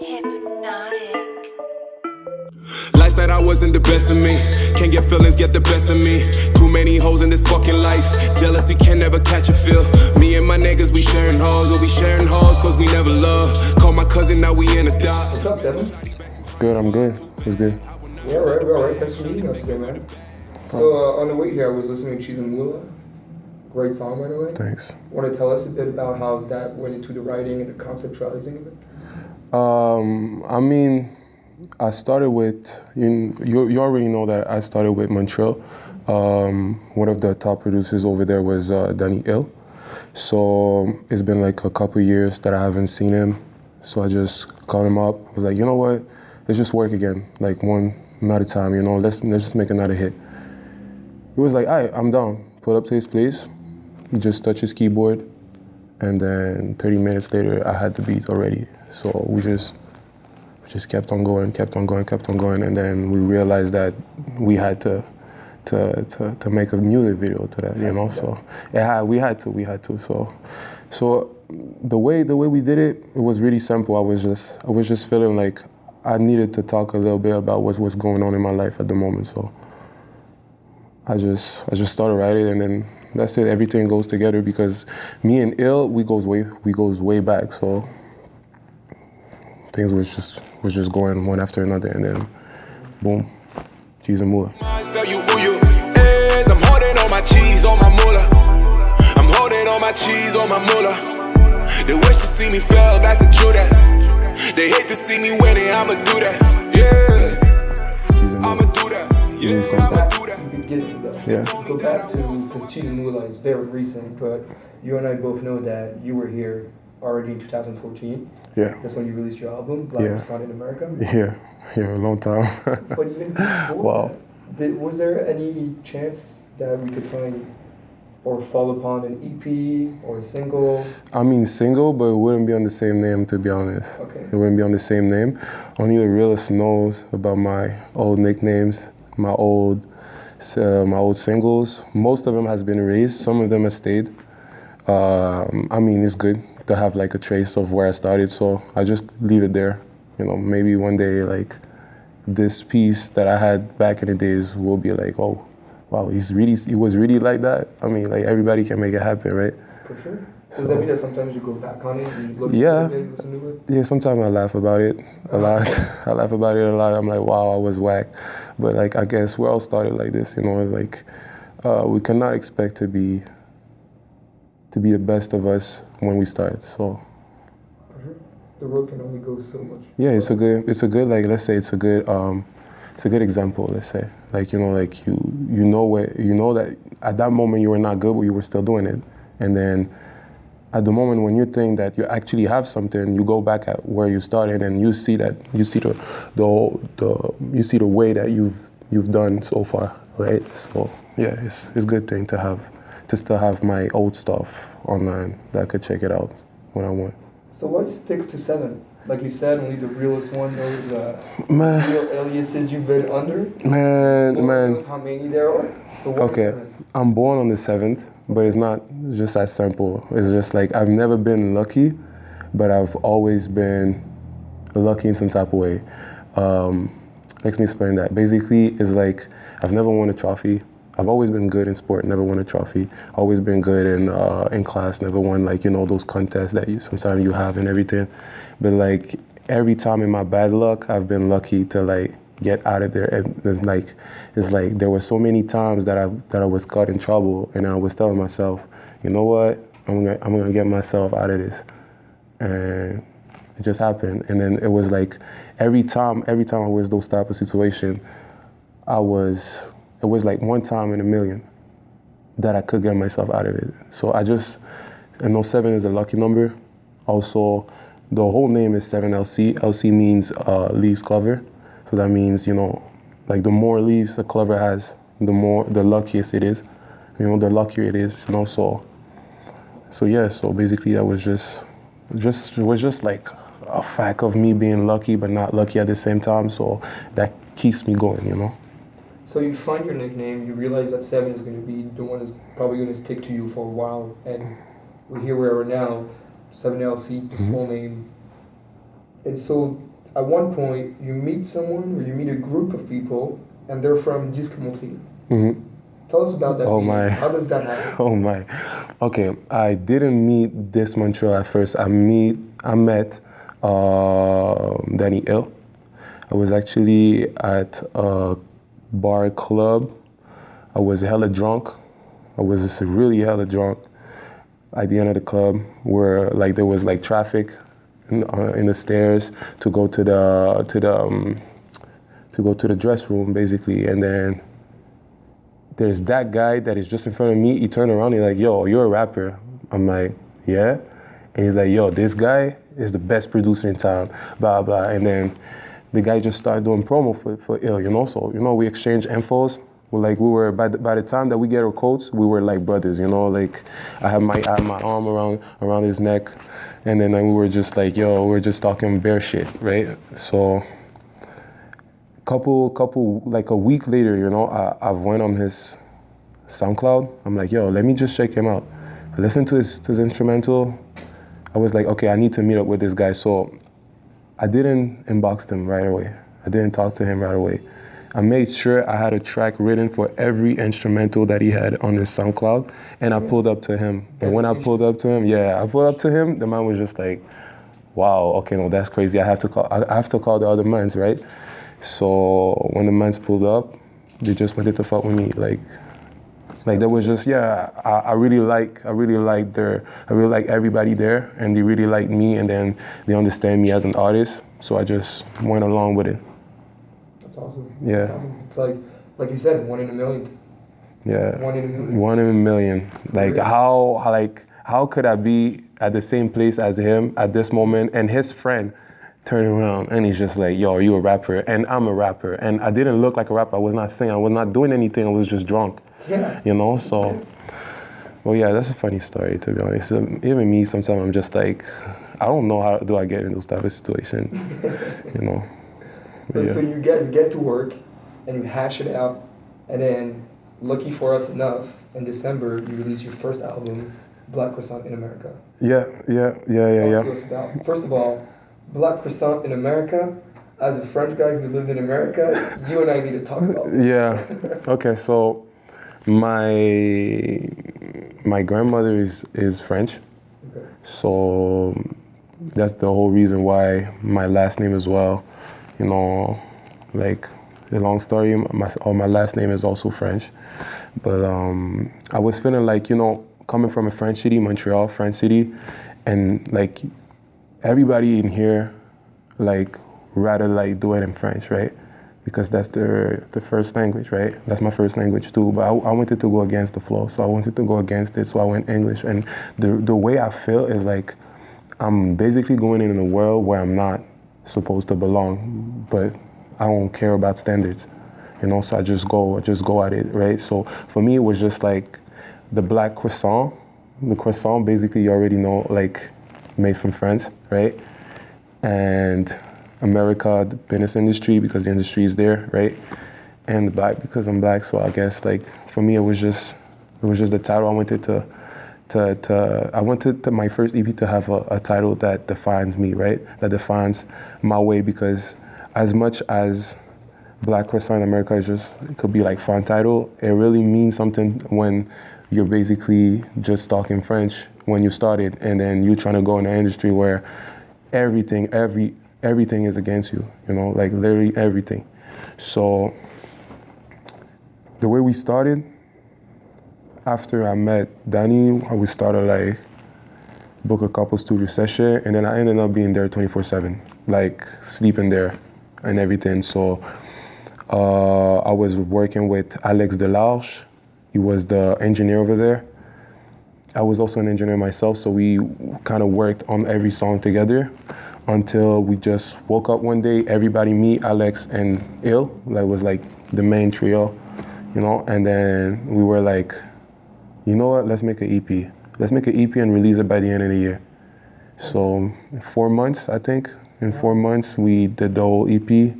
Hypnotic. Last night I wasn't the best of me. Can't get feelings get the best of me. Too many hoes in this fucking life. Jealousy can never catch a feel. Me and my niggas, we sharing hoes. We'll be sharing hoes cause we never love. Call my cousin, now we in a dot. What's up, Devin? Good, I'm good. It's good. Yeah, we're alright. Thanks for meeting us today, man. So on the way here, I was listening to Cheese and Mula. Great song, by the way. Thanks. Want to tell us a bit about how that went into the writing and the conceptualizing of it? I mean, I started with, you already know that I started with Montreal. One of the top producers over there was Danny Hill. So it's been like a couple years that I haven't seen him. So I just called him up. I was like, you know what? Let's just work again. Like one at a time, let's just make another hit. He was like, all right, I'm down. Pull up to his place. He just touched his keyboard. And then 30 minutes later, I had the beat already. So we just kept on going. And then we realized that we had to make a music video to that, So we had to. So the way we did it, it was really simple. I was just feeling like I needed to talk a little bit about what's going on in my life at the moment. So I just started writing, and then that's it. Everything goes together because me and Il, we goes way back. So things was just going one after another, and then boom, Cheese and Mula. I'm holding on my cheese on my moolah. I'm holding on my cheese on my moolah. They wish to see me fail, that's a true that. They hate to see me winning, I'ma do that. Yeah, I'ma do that. Yeah, I'ma do that. Beginning though. Yeah. Let's go back to, because Cheese and Mula is very recent, but you and I both know that you were here already in 2014. Yeah. That's when you released your album, Black Sun in America. Yeah, a long time. But even before that, was there any chance that we could find or fall upon an EP or a single? I mean single, but it wouldn't be on the same name, to be honest. Okay. It wouldn't be on the same name. Only the realest knows about my old nicknames, my old singles. Most of them has been erased. Some of them have stayed. I mean, it's good to have like a trace of where I started, so I just leave it there. Maybe one day, like, this piece that I had back in the days will be like, oh, wow, he was really like that. I mean, like, everybody can make it happen, right? For sure. Does that mean that sometimes you go back on it and you look Yeah. at it and listen to it? Yeah, sometimes I laugh about it a lot. I laugh about it a lot. I'm like, wow, I was whack. But like, I guess we all started like this, like, we cannot expect to be the best of us when we start, so. The road can only go so much. Yeah, it's a good, like, let's say it's a good example, let's say. Like, like you know that at that moment you were not good, but you were still doing it. And then at the moment when you think that you actually have something, you go back at where you started and you see the way that you've done so far, right? So yeah, it's a good thing to still have my old stuff online that I could check it out when I want. So why stick to 7? Like you said, only the realest one knows Man. real aliases you've been under. Man. Knows how many there are. But why Okay, 7? I'm born on the 7th, but it's not just as simple. It's just like I've never been lucky, but I've always been lucky in some type of way. Let me explain that. Basically, it's like I've never won a trophy. I've always been good in sport, never won a trophy. Always been good in class, never won like those contests that sometimes you have and everything. But like every time in my bad luck, I've been lucky to like get out of there. And it's like there were so many times that I was caught in trouble, and I was telling myself, you know what, I'm gonna get myself out of this, and it just happened. And then it was like every time I was those type of situation, it was like one time in a million that I could get myself out of it. So I know 7 is a lucky number. Also, the whole name is 7LC. LC means leaves clover. So that means, like the more leaves a clover has, the luckiest it is. The luckier it is. So yeah, so basically that was just like a fact of me being lucky but not lucky at the same time. So that keeps me going, So you find your nickname, you realize that 7 is going to be the one that's probably going to stick to you for a while, and we're here where we're now, 7LC, the full name. And so at one point you meet someone or you meet a group of people and they're from Disque Montreal. Mm-hmm. Tell us about that. Oh meeting. my. How does that happen? Oh my. Okay, I didn't meet this Montreal at first. I met Danny Hill. I was actually at a bar club. I was hella drunk. I was just really hella drunk at the end of the club where like there was like traffic in the stairs to go to the dress room basically, and then there's that guy that is just in front of me. He turned around, he's like, yo, you're a rapper. I'm like, yeah. And he's like, yo, this guy is the best producer in town, blah, blah. And then the guy just started doing promo for Ill, you know? So, you know, we exchanged infos. We were, by the time that we get our coats, we were like brothers, you know? Like, I had my arm around his neck. And then we were just like, yo, we're just talking bare shit, right? So, like a week later, you know, I went on his SoundCloud. I'm like, yo, let me just check him out. I listened to his instrumental. I was like, okay, I need to meet up with this guy. So I didn't inbox him right away. I didn't talk to him right away. I made sure I had a track written for every instrumental that he had on his SoundCloud, and I pulled up to him. And when I pulled up to him, the man was just like, wow, okay, no, that's crazy. I have to call the other mans, right? So when the mans pulled up, they just wanted to fuck with me. Like there was just, I really like everybody there, and they really like me, and then they understand me as an artist. So I just went along with it. That's awesome. Yeah. That's awesome. It's like you said, 1 in a million. Yeah. 1 in a million. 1 in a million. Like how could I be at the same place as him at this moment, and his friend turned around and he's just like, yo, are you a rapper? And I'm a rapper. And I didn't look like a rapper. I was not singing. I was not doing anything. I was just drunk. Yeah. You know, so, well, yeah, that's a funny story, to be honest. Even me, sometimes I'm just like, I don't know how do I get in those type of situations, you know. But Yeah. so you guys get to work and you hash it out, and then, lucky for us enough, in December, you release your first album, Black Croissant in America. Yeah. Talk to us about, first of all, Black Croissant in America. As a French guy who lived in America, you and I need to talk about it. Yeah. Okay, so my grandmother is French. Okay. So that's the whole reason why my last name as well, you know, like the long story, my last name is also French. But I was feeling like, you know, coming from a French city, Montreal, French city, and like everybody in here like rather like do it in French, right? Because that's the first language, right? That's my first language too. But I wanted to go against the flow, so I wanted to go against it. So I went English, and the way I feel is like I'm basically going in a world where I'm not supposed to belong, but I don't care about standards, you know. So I just go at it, right? So for me, it was just like the black croissant. The croissant, basically, you already know, like made from France, right? And America, the business industry, because the industry is there, right? And the black, because I'm black. So I guess like for me, it was just the title. I wanted my first EP to have a title that defines me, right? That defines my way, because as much as Black Croissant in America is just, it could be like fun title, it really means something when you're basically just talking French when you started, and then you're trying to go in an industry where everything is against you, you know, like literally everything. So the way we started, after I met Danny, we started like book a couple studio session, and then I ended up being there 24/7, like sleeping there and everything. So I was working with Alex Delarge. He was the engineer over there. I was also an engineer myself, so we kind of worked on every song together until we just woke up one day, everybody, me, Alex, and Il, that was like the main trio, you know, and then we were like, you know what, let's make an EP. Let's make an EP and release it by the end of the year. So 4 months, I think, in 4 months, we did the whole EP.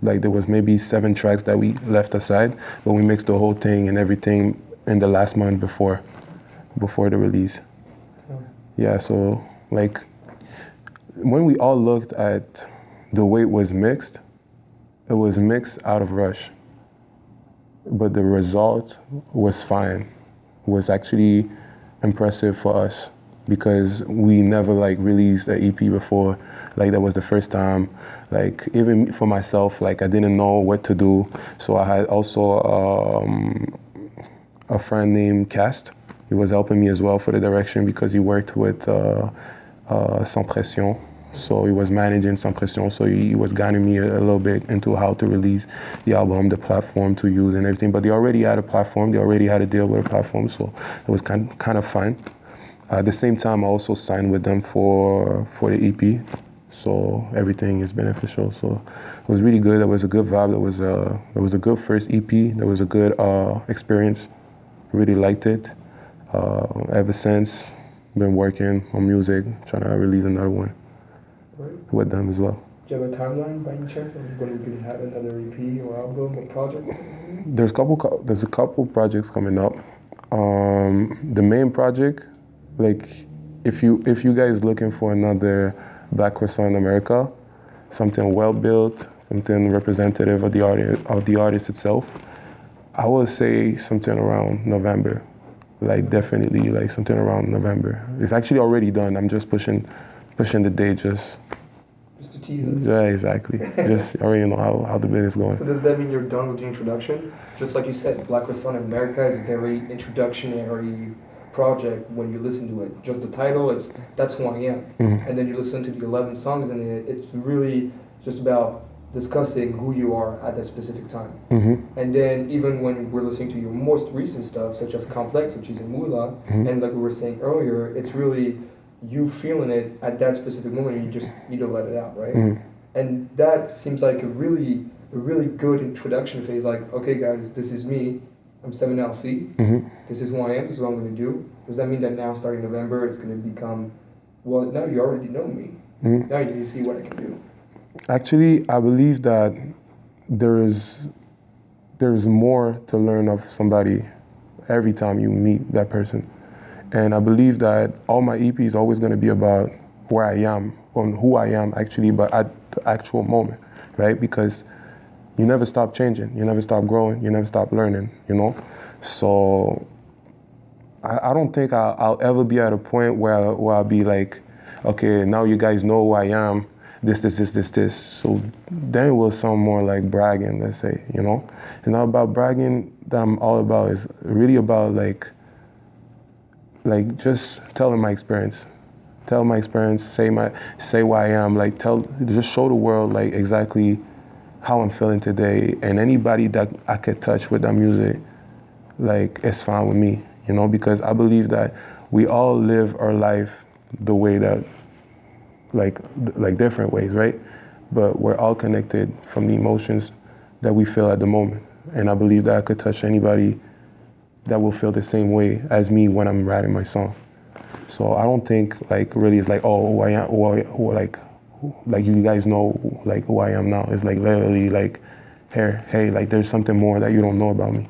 Like there was maybe 7 tracks that we left aside, but we mixed the whole thing and everything in the last month before the release. Yeah, so like when we all looked at the way it was mixed out of rush. But the result was fine, was actually impressive for us because we never like released an EP before. Like that was the first time. Like even for myself, like I didn't know what to do. So I had also a friend named Cast. He was helping me as well for the direction because he worked with Sans Pression. So he was managing Sans Pression, so he was guiding me a little bit into how to release the album, the platform to use and everything. But they already had a platform, they already had a deal with a platform, so it was kind of fine. At the same time, I also signed with them for the EP, so everything is beneficial. So it was really good. There was a good vibe. There was a good first EP. There was a good experience. Really liked it. Ever since, been working on music, trying to release another one. Right. With them as well. Do you have a timeline by any chance? Are you going to have another EP or album or project? There's a couple projects coming up. The main project, like if you guys looking for another Black croissant in America, something well built, something representative of the artist itself, I would say something around November. Like definitely like something around November. It's actually already done. I'm just pushing the date just to tease us. Yeah, exactly. Just already know how the bit is going. So does that mean you're done with the introduction? Just like you said, Black Croissant in America is a very introductionary project. When you listen to it, just the title, that's who I am. Mm-hmm. And then you listen to the 11 songs and it's really just about discussing who you are at that specific time. Mm-hmm. And then even when we're listening to your most recent stuff, such as Complex, which is in Mula, mm-hmm. and like we were saying earlier, it's really you feeling it at that specific moment, and you just need to let it out, right? Mm-hmm. And that seems like a really good introduction phase. Like, okay, guys, this is me. I'm 7LC. Mm-hmm. This is who I am. This is what I'm going to do. Does that mean that now, starting November, it's going to become, well, now you already know me. Mm-hmm. Now you need to see what I can do. Actually, I believe that there is more to learn of somebody every time you meet that person. And I believe that all my EP is always going to be about where I am, on who I am actually, but at the actual moment, right? Because you never stop changing, you never stop growing, you never stop learning, you know? So I don't think I'll ever be at a point where I'll be like, okay, now you guys know who I am, this. So then it will sound more like bragging, let's say, you know? And not about bragging that I'm all about, is really about like just telling my experience. Tell my experience, say why I am, like just show the world like exactly how I'm feeling today, and anybody that I could touch with that music, like it's fine with me, you know, because I believe that we all live our life the way that like different ways, right? But we're all connected from the emotions that we feel at the moment. And I believe that I could touch anybody that will feel the same way as me when I'm writing my song. So I don't think like really it's like, oh, who I am, or like you guys know like who I am now. It's like literally like, hey, like there's something more that you don't know about me.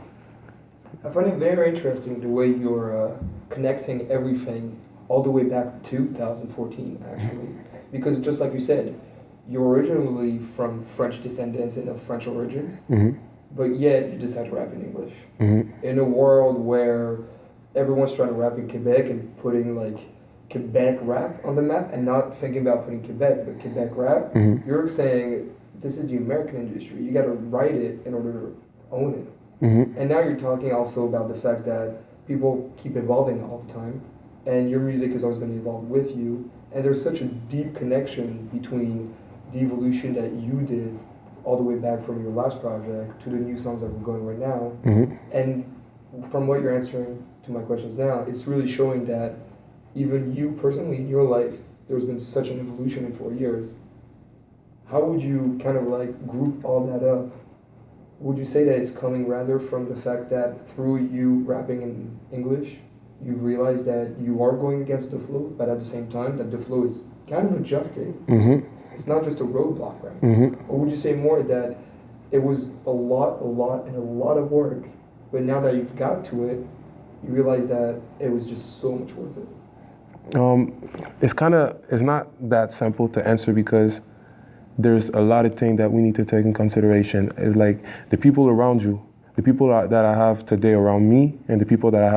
I find it very interesting the way you're connecting everything all the way back to 2014 actually, because just like you said, you're originally from French descendants and of French origins. Mm-hmm. But yet you decide to rap in English. Mm-hmm. In a world where everyone's trying to rap in Quebec and putting like Quebec rap on the map and not thinking about putting Quebec, but Quebec rap, mm-hmm. you're saying this is the American industry. You got to write it in order to own it. Mm-hmm. And now you're talking also about the fact that people keep evolving all the time, and your music is always going to evolve with you. And there's such a deep connection between the evolution that you did all the way back from your last project to the new songs that we're going right now. Mm-hmm. And from what you're answering to my questions now, it's really showing that even you personally in your life, there's been such an evolution in 4 years. How would you kind of like group all that up? Would you say that it's coming rather from the fact that through you rapping in English, you realize that you are going against the flow, but at the same time that the flow is kind of adjusting? Mm-hmm. It's not just a roadblock, right? Mm-hmm. Or would you say more that it was a lot of work, but now that you've got to it, you realize that it was just so much worth it? It's not that simple to answer, because there's a lot of things that we need to take in consideration. It's like the people around you, the people that I have today around me, and the people that I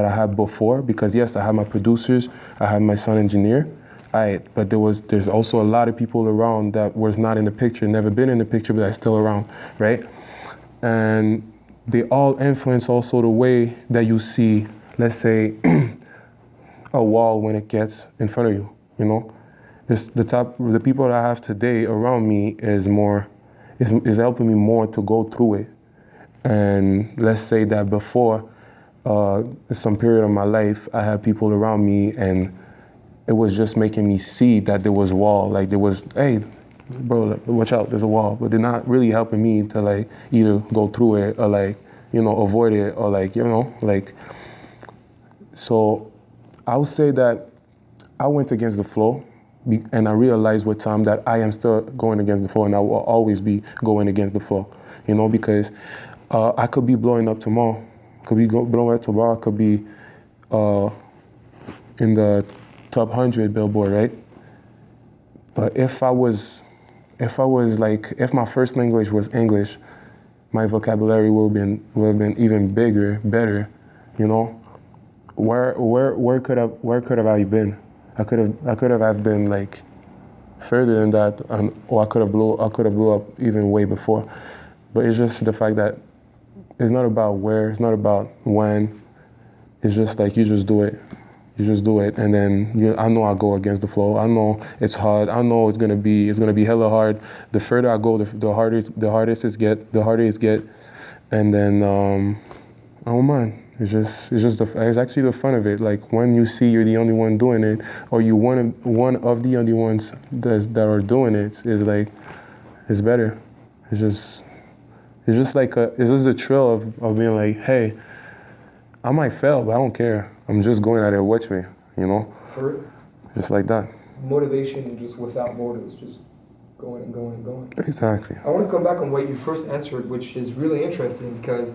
had before. Because yes, I had my producers, I had my sound engineer, but there's also a lot of people around that was not in the picture, never been in the picture, but that's still around, right? And they all influence also the way that you see, let's say, a wall when it gets in front of you, you know? The people that I have today around me is helping me more to go through it. And let's say that before some period of my life, I had people around me and it was just making me see that there was wall, like there was, hey, bro, watch out, there's a wall. But they're not really helping me to like either go through it or like, you know, avoid it or like, you know, like, so I would say that I went against the flow and I realized with time that I am still going against the flow and I will always be going against the flow, you know, because I could be blowing up tomorrow, I could be in the top 100 Billboard, right? But if my first language was English, my vocabulary would have been even bigger, better, you know. Where could have I been? I could have been like further than that, or I could have blew up even way before. But it's just the fact that it's not about where, it's not about when. It's just like you just do it. You just do it, and then I know I go against the flow. I know it's hard. I know it's gonna be hella hard. The further I go, the harder it get, and then I don't mind. It's actually the fun of it. Like when you see you're the only one doing it, or you one of the only ones that are doing it, is like it's better. It's just the thrill of being like, hey, I might fail, but I don't care. I'm just going out there, watch me, you know? For it. Just like that. Motivation just without borders, just going and going and going. Exactly. I want to come back on what you first answered, which is really interesting because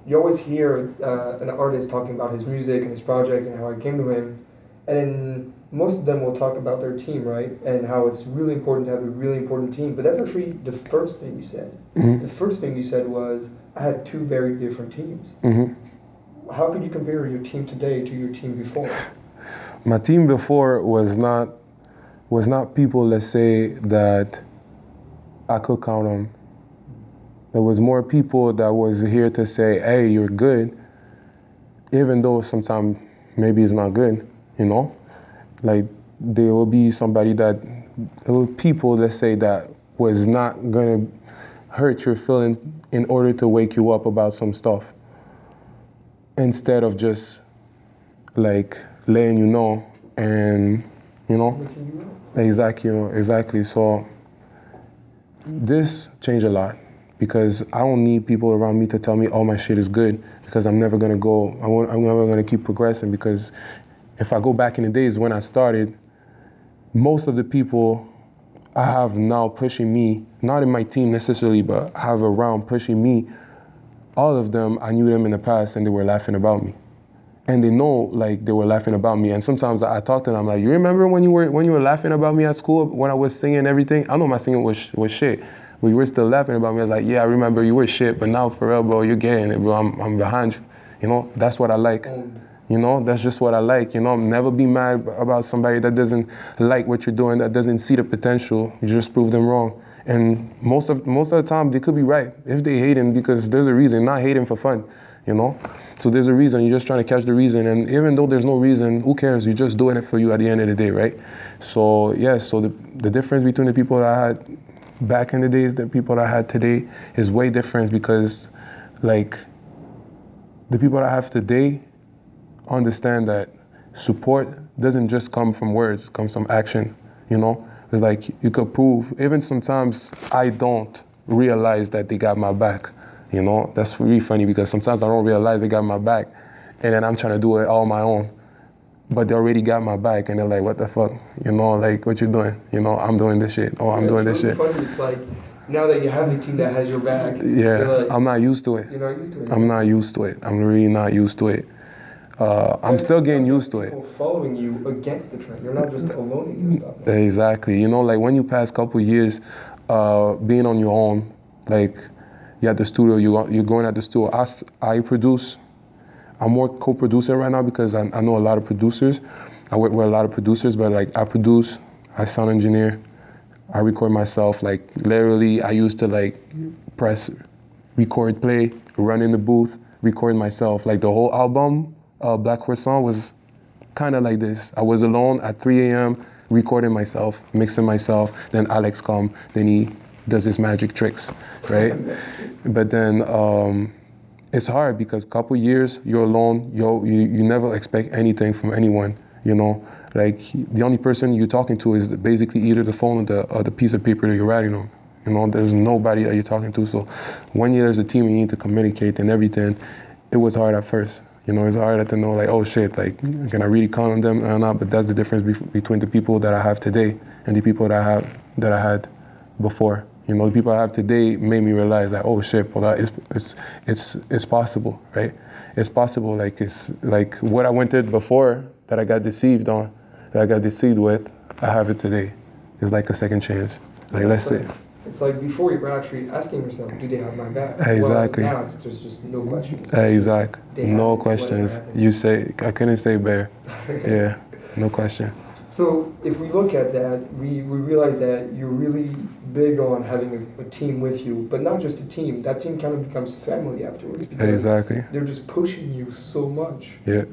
you always hear an artist talking about his music and his project and how it came to him, and then most of them will talk about their team, right? And how it's really important to have a really important team. But that's actually the first thing you said. Mm-hmm. The first thing you said was, I had two very different teams. Mm-hmm. How could you compare your team today to your team before? My team before was not people, let's say, that I could count on. There was more people that was here to say, hey, you're good, even though sometimes maybe it's not good, you know? Like there will be people, let's say, that was not gonna hurt your feeling in order to wake you up about some stuff, instead of just like letting you know, and you know, exactly. So this changed a lot because I don't need people around me to tell me all my shit is good, because I'm never gonna keep progressing. Because if I go back in the days when I started, most of the people I have now pushing me, not in my team necessarily, but have around pushing me, all of them, I knew them in the past and they were laughing about me. And they know, like, they were laughing about me. And sometimes I talk to them, I'm like, you remember when you were laughing about me at school when I was singing everything? I know my singing was shit, but you were still laughing about me. I was like, yeah, I remember you were shit, but now for real, bro, you're getting it, bro. I'm behind you. You know, that's what I like. You know, that's just what I like. You know, never be mad about somebody that doesn't like what you're doing, that doesn't see the potential. You just prove them wrong. And most of the time, they could be right if they hating, because there's a reason, not hating for fun, you know? So there's a reason, you're just trying to catch the reason. And even though there's no reason, who cares? You're just doing it for you at the end of the day, right? So, yeah, so the difference between the people that I had back in the days, the people that I had today is way different, because, like, the people that I have today understand that support doesn't just come from words, it comes from action, you know? It's like you could prove, even sometimes I don't realize that they got my back, you know? That's really funny, because sometimes I don't realize they got my back, and then I'm trying to do it all my own. But they already got my back, and they're like, what the fuck? You know, like, what you doing? You know, I'm doing this shit. Oh, I'm doing this shit. Funny. It's like, now that you have a team that has your back, yeah, like, I'm not used to it. You're not used to it. I'm not used to it. I'm really not used to it. I'm still getting used to it. People following you against the trend. You're not just alone in your stuff. Exactly. You know, like when you pass couple years being on your own, like you're at the studio, you're going at the studio. I produce. I'm more co-producer right now because I know a lot of producers. I work with a lot of producers, but like I produce, I sound engineer, I record myself. Like literally, I used to like press, record, play, run in the booth, record myself. Like the whole album, Black Croissant, was kind of like this. I was alone at 3 a.m. recording myself, mixing myself. Then Alex come, then he does his magic tricks, right? But then it's hard because couple years you're alone. You never expect anything from anyone. You know, like the only person you're talking to is basically either the phone or the piece of paper that you're writing on. You know, there's nobody that you're talking to. So when there's a team, you need to communicate and everything. It was hard at first. You know, it's hard to know, like, oh shit, like, can I really count on them or not? But that's the difference between the people that I have today and the people that I had before. You know, the people I have today made me realize that, oh shit, well, it's possible, right? It's possible. Like, it's like what I went through before that I got deceived with, I have it today. It's like a second chance. Like, let's say. It's like before you were actually asking yourself, do they have my back? Exactly. Well, now there's just no questions. Exactly. No questions. You say, I couldn't say better. Yeah, no question. So if we look at that, we realize that you're really big on having a team with you, but not just a team. That team kind of becomes family afterwards. Exactly. They're just pushing you so much. Yeah.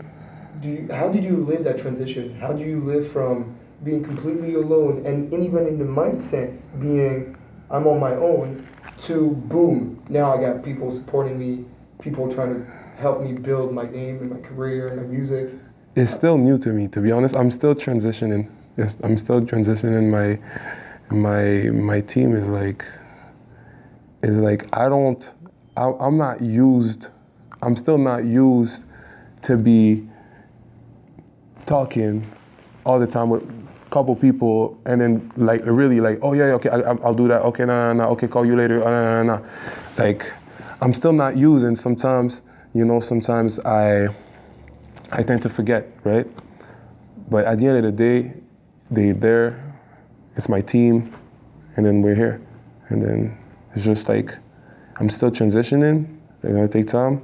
How did you live that transition? How do you live from being completely alone and even in the mindset being I'm on my own to boom, now I got people supporting me, people trying to help me build my name and my career and my music? It's still new to me, to be honest. I'm still transitioning. Yes, I'm still transitioning. My team is like I'm not used. I'm still not used to be talking all the time with a couple people and then like really like, oh yeah, okay, I'll do that. Okay, no, okay, call you later. No. Like I'm still not used, and sometimes, you know, sometimes I tend to forget, right? But at the end of the day, they're there, it's my team, and then we're here. And then it's just like, I'm still transitioning, they're gonna take time,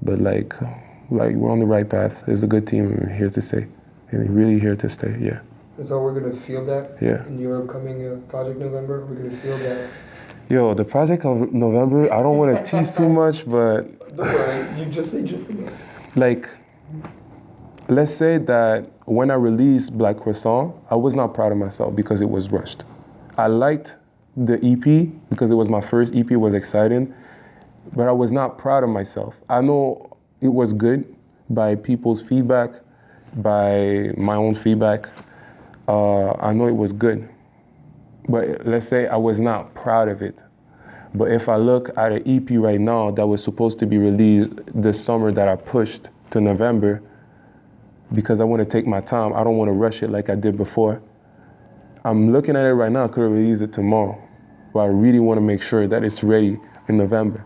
but like we're on the right path. It's a good team, and we're here to stay. And really here to stay, yeah. So we're gonna feel that yeah. in your upcoming Project November? We're gonna feel that? Yo, the Project of November, I don't wanna tease too much, but... Don't worry, you just say just enough. Like, let's say that when I released Black Croissant, I was not proud of myself because it was rushed. I liked the EP because it was my first EP, it was exciting, but I was not proud of myself. I know it was good by people's feedback, by my own feedback. I know it was good, but let's say I was not proud of it. But if I look at an EP right now that was supposed to be released this summer that I pushed to November, because I want to take my time. I don't want to rush it like I did before. I'm looking at it right now. I could have released it tomorrow, but I really want to make sure that it's ready in November.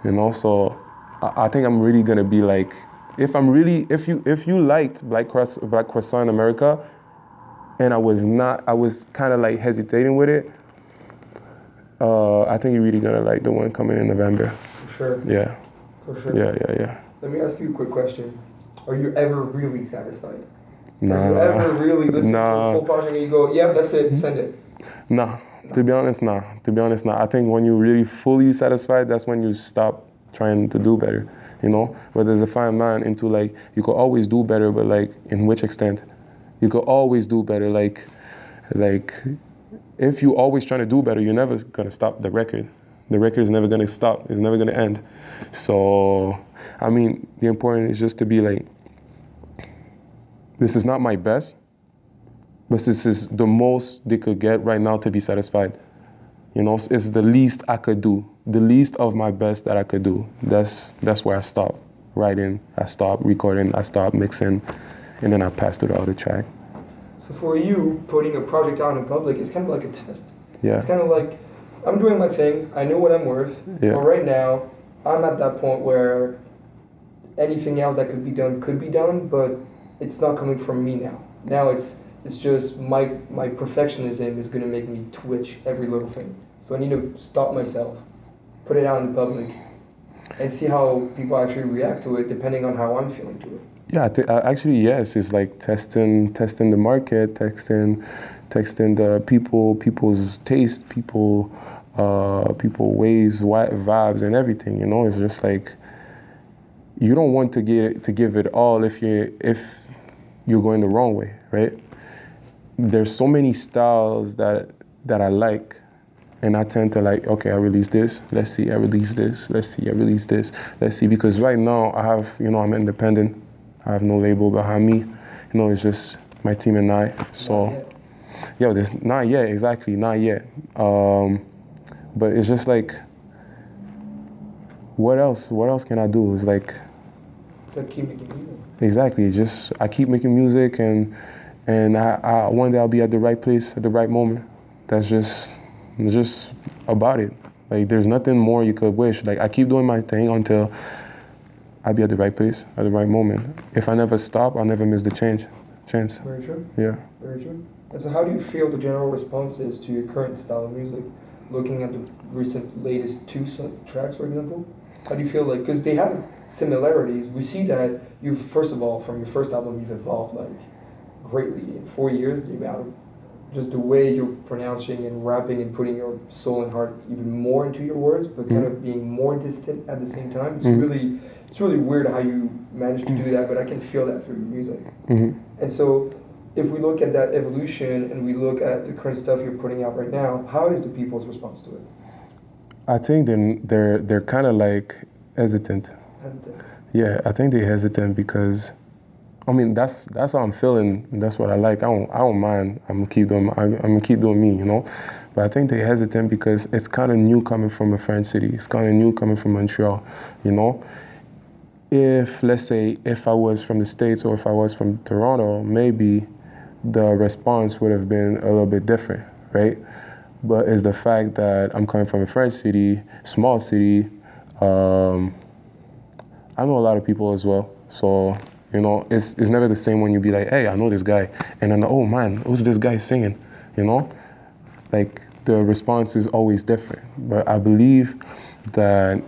And also, I think I'm really gonna be like, if you liked Black Croissant in America, and I was kind of like hesitating with it. I think you're really gonna like the one coming in November. For sure. Yeah. For sure. Yeah. Let me ask you a quick question. Are you ever really satisfied? Nah. Are you ever really listen to a full project and you go, yeah, that's it, send it? Nah. To be honest, nah. I think when you're really fully satisfied, that's when you stop trying to do better, you know? But there's a fine line into like, you could always do better, but like, in which extent? You could always do better, like, if you're always trying to do better, you're never gonna stop the record. The record is never gonna stop, it's never gonna end. So, I mean, the important is just to be like, this is not my best, but this is the most they could get right now to be satisfied. You know, it's the least I could do, the least of my best that I could do. That's where I stop writing, I stop recording, I stop mixing, and then I pass to the other track. So for you, putting a project out in public is kind of like a test. Yeah. It's kind of like, I'm doing my thing, I know what I'm worth, yeah. but right now, I'm at that point where anything else that could be done, but it's not coming from me now. Now it's just my perfectionism is gonna make me twitch every little thing. So I need to stop myself, put it out in the public, and see how people actually react to it, depending on how I'm feeling to it. Yeah, actually, yes. It's like testing the market, testing the people's taste, people ways, vibes, and everything. You know, it's just like you don't want to give it all if you're going the wrong way, right? There's so many styles that I like, and I tend to like, okay, I release this, let's see, I release this, let's see, I release this, let's see, because right now I have, I'm independent, I have no label behind me, it's just my team and I, so, there's not yet, exactly, not yet, but it's just like, what else can I do? It's like keep making music. Exactly, just, I keep making music, and I one day I'll be at the right place at the right moment. That's just about it. Like, there's nothing more you could wish. Like, I keep doing my thing until I be at the right place at the right moment. If I never stop, I'll never miss the chance. Very true. Yeah. Very true. And so, how do you feel the general response is to your current style of music? Looking at the latest two tracks, for example, how do you feel like? Because they have similarities. We see that you, first of all, from your first album, you've evolved like greatly in 4 years. The amount of just the way you're pronouncing and rapping and putting your soul and heart even more into your words, but kind of being more distant at the same time. It's really weird how you manage to do that, but I can feel that through your music. And so, if we look at that evolution and we look at the current stuff you're putting out right now, how is the people's response to it? I think they're kind of like hesitant. Yeah, I think they're hesitant because, I mean, that's how I'm feeling. And that's what I like. I don't mind. I'm gonna keep doing me, But I think they're hesitant because it's kind of new coming from a French city. It's kind of new coming from Montreal, If, let's say, if I was from the States or if I was from Toronto, maybe the response would have been a little bit different, right? But it's the fact that I'm coming from a French city, small city. I know a lot of people as well, so it's never the same when you be like, hey, I know this guy, and then, oh man, who's this guy singing? Like, the response is always different. But I believe that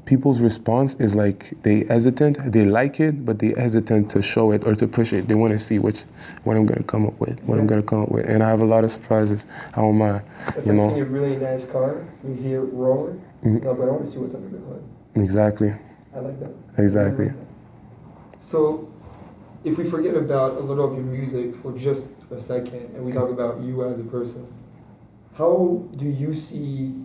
people's response is like they hesitant, they like it, but they hesitant to show it or to push it. They want to see what I'm gonna come up with, and I have a lot of surprises. I don't mind. It's like seeing a really nice car, you hear it rolling, but I want to see what's under the hood. Exactly. I like that. Exactly. Like that. So, if we forget about a little of your music for just a second, and we talk about you as a person, how do you see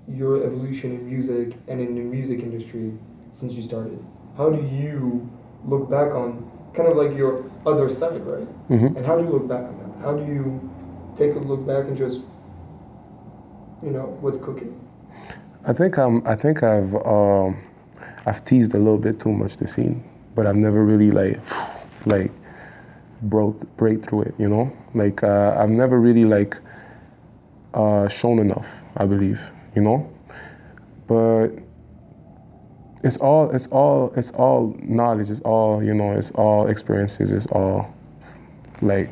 your evolution in music and in the music industry since you started? How do you look back on kind of like your other side, right? And how do you look back on that? How do you take a look back and just, what's cooking? I think I've teased a little bit too much the scene, but I've never really like break through it, Like, I've never really shown enough, I believe, But it's all knowledge, it's all, it's all experiences, it's all like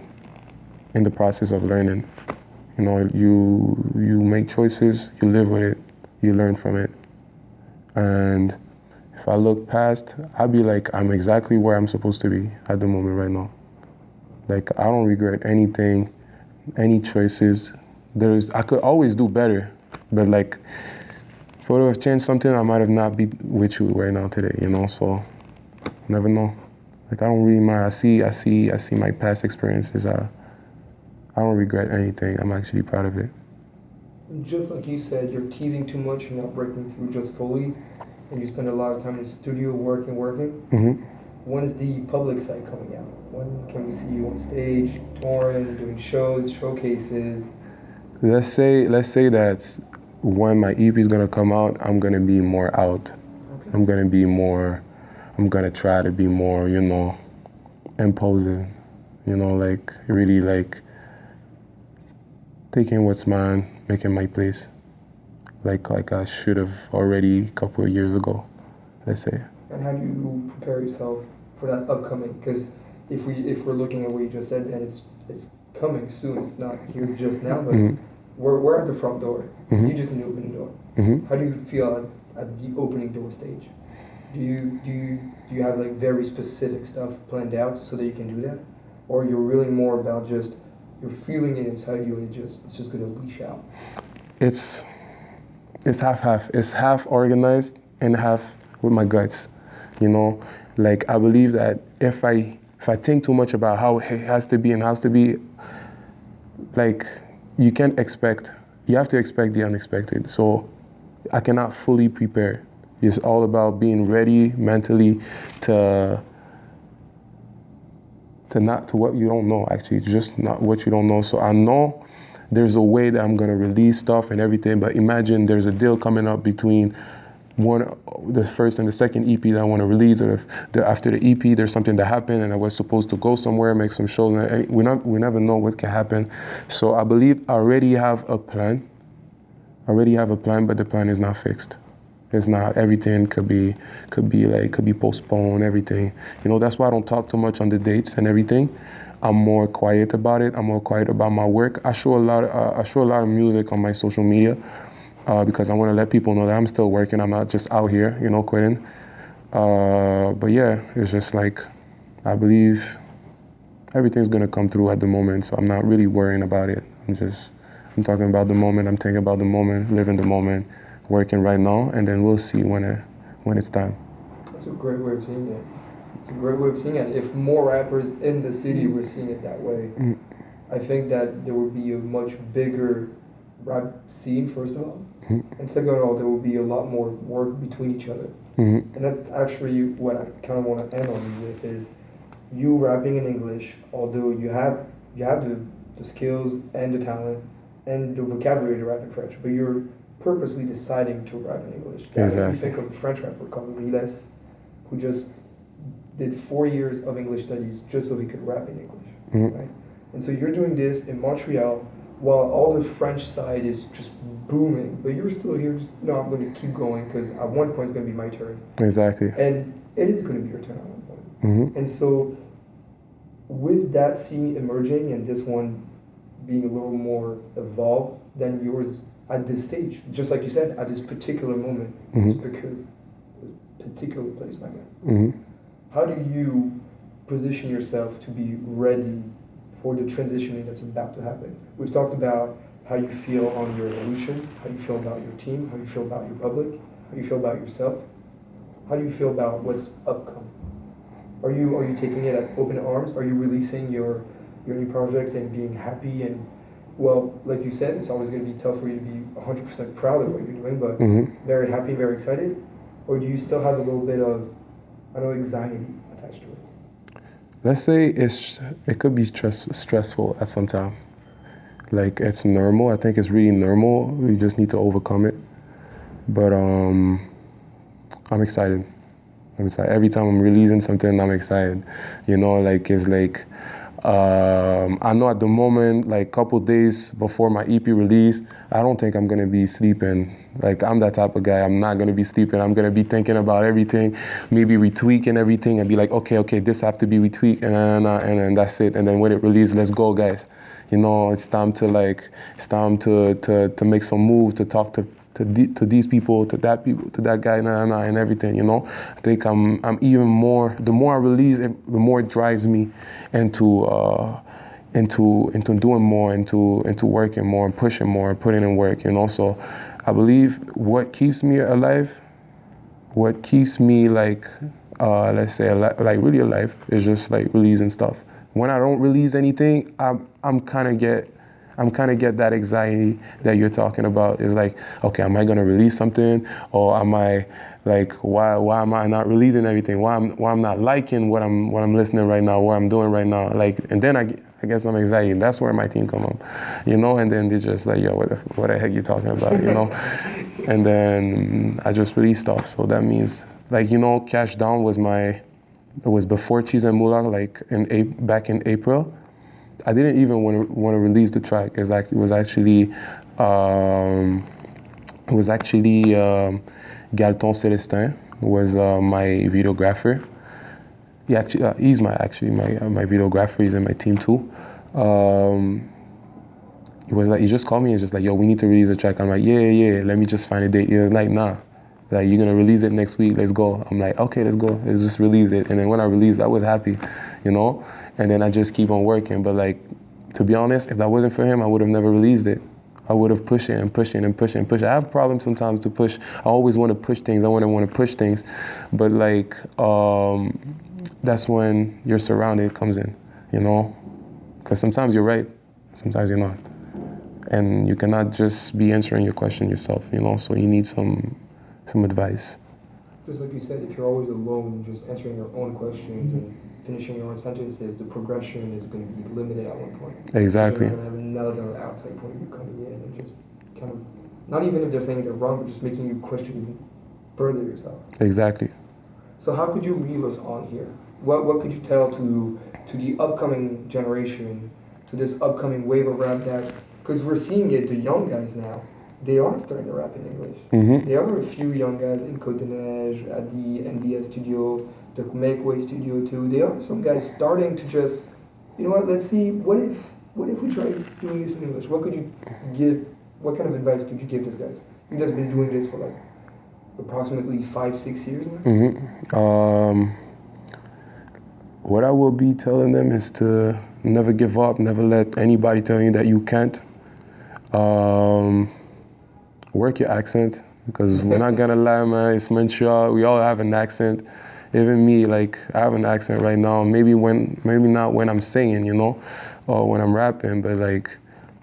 in the process of learning. You make choices, you live with it, you learn from it. And if I look past, I'll be like, I'm exactly where I'm supposed to be at the moment right now. Like, I don't regret anything, any choices. I could always do better, but like, if I would have changed something, I might have not be with you right now today, so never know. Like, I don't really mind. I see my past experiences. I don't regret anything. I'm actually proud of it. Just like you said, you're teasing too much, you're not breaking through just fully, and you spend a lot of time in the studio working. When is the public side coming out? When can we see you on stage, touring, doing shows, showcases? Let's say that when my EP is gonna come out, I'm gonna be more out. Okay. I'm gonna try to be more, imposing, like really like taking what's mine, making my place, like I should have already a couple of years ago, let's say. And how do you prepare yourself for that upcoming? Because if we're looking at what you just said, then it's coming soon. It's not here just now, but we're at the front door. You just need to open the door. How do you feel at the opening door stage? Do you have like very specific stuff planned out so that you can do that, or you're really more about just you're feeling it inside you and it's just gonna leash out? It's half. It's half organized and half with my guts. You know, like I believe that if I think too much about how it has to be and has to be, like you have to expect the unexpected. So I cannot fully prepare. It's all about being ready mentally to what you don't know. Actually, it's just not what you don't know. So I know there's a way that I'm gonna release stuff and everything. But imagine there's a deal coming up between the first and the second EP that I want to release, or after the EP there's something that happened and I was supposed to go somewhere, make some shows, and we never know what can happen. So I believe I already have a plan, but the plan is not fixed. It's not. Everything could be postponed, everything. You know, that's why I don't talk too much on the dates and everything. I'm more quiet about it. I'm more quiet about my work. I show a lot of music on my social media. Because I want to let people know that I'm still working. I'm not just out here, you know, quitting. But yeah, it's just like, I believe everything's going to come through at the moment. So I'm not really worrying about it. I'm talking about the moment. I'm thinking about the moment, living the moment, working right now. And then we'll see when it's time. That's a great way of seeing it. It's a great way of seeing it. If more rappers in the city were seeing it that way, I think that there would be a much bigger rap scene, first of all, and second of all, there will be a lot more work between each other. And that's actually what I kind of want to end on you with, is you rapping in English, although you have the skills and the talent and the vocabulary to rap in French, but you're purposely deciding to rap in English. That makes me think of a French rapper called Riles, who just did 4 years of English studies just so he could rap in English, right? And so you're doing this in Montreal, while all the French side is just booming, but you're still here just, no, I'm going to keep going because at one point it's going to be my turn. Exactly. And it is going to be your turn at one point. And so with that scene emerging and this one being a little more evolved than yours at this stage, just like you said, at this particular moment, this particular place, my man, how do you position yourself to be ready for the transitioning that's about to happen? We've talked about how you feel on your evolution, how you feel about your team, how you feel about your public, how you feel about yourself. How do you feel about what's upcoming? Are you taking it at open arms? Are you releasing your new project and being happy? And well, like you said, it's always going to be tough for you to be 100% proud of what you're doing, but very happy, very excited? Or do you still have a little bit of, anxiety attached to it? Let's say it could be stressful at some time. Like, it's normal. I think it's really normal. We just need to overcome it. But I'm excited. Every time I'm releasing something, I'm excited. You know, like, it's like, I know at the moment, like couple days before my EP release, I don't think I'm gonna be sleeping. Like, I'm that type of guy. I'm not gonna be sleeping. I'm gonna be thinking about everything, maybe retweaking everything and be like, okay, this have to be retweaked, and then that's it. And then when it releases, let's go, guys. You know, it's time to make some move, to talk to these people, to that guy, and everything. You know, I think I'm even more. The more I release, the more it drives me into doing more, into working more, and pushing more, and putting in work. You know, so I believe what keeps me alive, what keeps me like let's say like really alive, is just like releasing stuff. When I don't release anything, I'm kind of get that anxiety that you're talking about. Is like, okay, am I gonna release something, or am I like, why am I not releasing everything? Why I'm not liking what I'm listening right now, what I'm doing right now? Like, and then I get some anxiety, and that's where my team come up, you know. And then they're just like, yo, what the heck you talking about, you know? And then I just release stuff. So that means, like, you know, Cash Down it was before Cheese and Moolah, like back in April. I didn't even want to release the track. It was actually Galton Célestin, was my videographer. He's my videographer. He's in my team too. He just called me and just like, yo, we need to release a track. I'm like, yeah, let me just find a date. He was like, nah, like, you're gonna release it next week, let's go. I'm like, okay, let's go, let's just release it. And then when I released, I was happy, you know. And then I just keep on working. But like, to be honest, if that wasn't for him, I would have never released it. I would have pushed it and pushed it and pushed it and pushed it. I have problems sometimes to push. I always want to push things. I want to push things. But like, that's when your surrounding comes in, you know. Because sometimes you're right, sometimes you're not. And you cannot just be answering your question yourself, you know. So you need some advice. Just like you said, if you're always alone, just answering your own questions and finishing your own sentences, the progression is going to be limited at one point. Exactly. You're going to have another outside point of view coming in and just kind of, not even if they're saying they're wrong, but just making you question further yourself. Exactly. So how could you leave us on here? What could you tell to the upcoming generation, to this upcoming wave of rap that, because we're seeing it, the young guys now, they are starting to rap in English. Mm-hmm. There are a few young guys in Côte de Neige, at the NBS studio, the Make Way studio too. There are some guys starting to just, you know what, let's see, what if we try doing this in English? What could you give, what kind of advice could you give these guys? You guys have been doing this for like approximately 5-6 years now? Mm-hmm. What I will be telling them is to never give up, never let anybody tell you that you can't. Work your accent, because we're not gonna lie, man, it's Montreal, we all have an accent. Even me, like, I have an accent right now, maybe not when I'm singing, you know, or when I'm rapping, but like,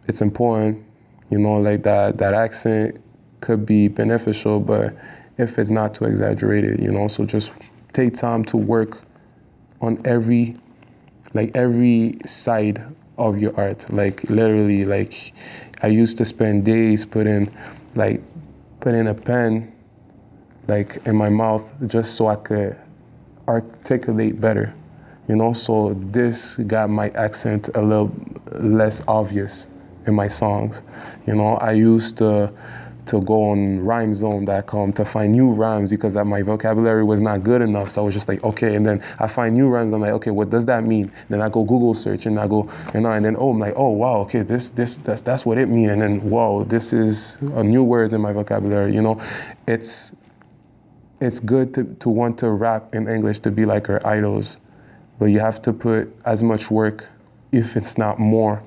it's important, you know, like that accent could be beneficial, but if it's not too exaggerated, you know. So just take time to work on every side of your art. Like, literally, like, I used to spend days putting a pen like in my mouth just so I could articulate better, you know. So this got my accent a little less obvious in my songs, you know. I used to go on rhymezone.com to find new rhymes because my vocabulary was not good enough. So I was just like, okay, and then I find new rhymes. I'm like, okay, what does that mean? Then I go Google search and I go, you know, and then I'm like, oh wow, okay, that's what it means. And then whoa, this is a new word in my vocabulary. You know, it's good to want to rap in English, to be like our idols, but you have to put as much work, if it's not more,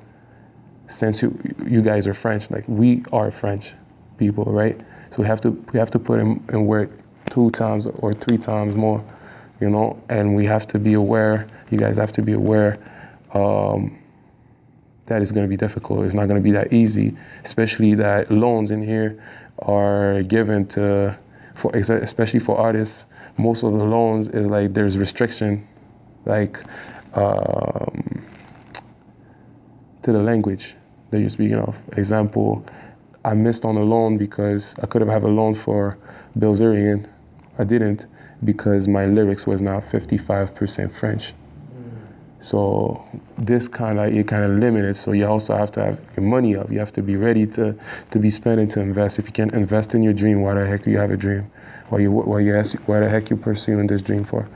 since you guys are French. Like, we are French people, right? So we have to put in work 2 times or 3 times more, you know. And we have to be aware, you guys have to be aware that it's going to be difficult. It's not going to be that easy, especially that loans in here are given especially for artists. Most of the loans is like, there's restriction, like to the language that you're speaking of. Example, I missed on a loan because I could have a loan for Bilzerian. I didn't, because my lyrics was not 55% French. So this you're kind of limited. So you also have to have your money up. You have to be ready to be spending, to invest. If you can't invest in your dream, why the heck do you have a dream? Why the heck you pursuing this dream for?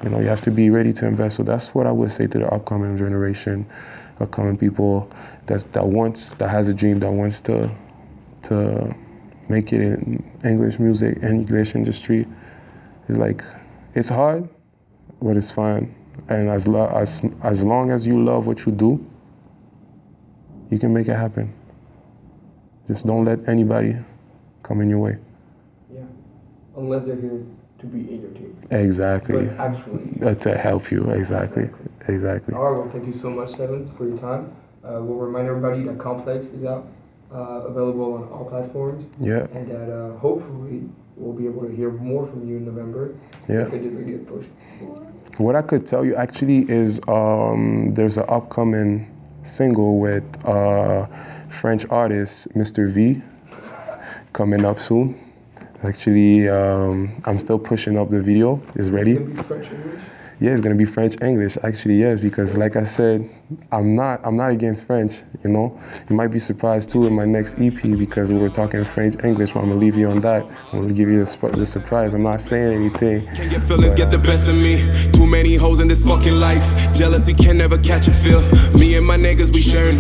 You know, you have to be ready to invest. So that's what I would say to the upcoming generation, upcoming people that has a dream, that wants to make it in English music, English industry. It's like, it's hard, but it's fun. And as long as you love what you do, you can make it happen. Just don't let anybody come in your way. Yeah, unless they're here to be in your team. Exactly. But actually, to help you. Exactly. All right, well, thank you so much, Seven, for your time. We'll remind everybody that Complex is out, available on all platforms. Yeah. And that hopefully we'll be able to hear more from you in November. Yeah. If it doesn't get pushed. What I could tell you actually is there's an upcoming single with French artist Mr. V coming up soon. Actually, I'm still pushing up the video. It's ready. Can it be French English? Yeah, it's gonna be French English. Actually, yes, because like I said, I'm not against French. You know, you might be surprised too in my next EP because we're talking French English. But I'm gonna leave you on that. I'm gonna give you the surprise. I'm not saying anything. Can't get feelings get the best of me. Too many hoes in this fucking life. Jealousy can never catch a feel. Me and my niggas, we sharing.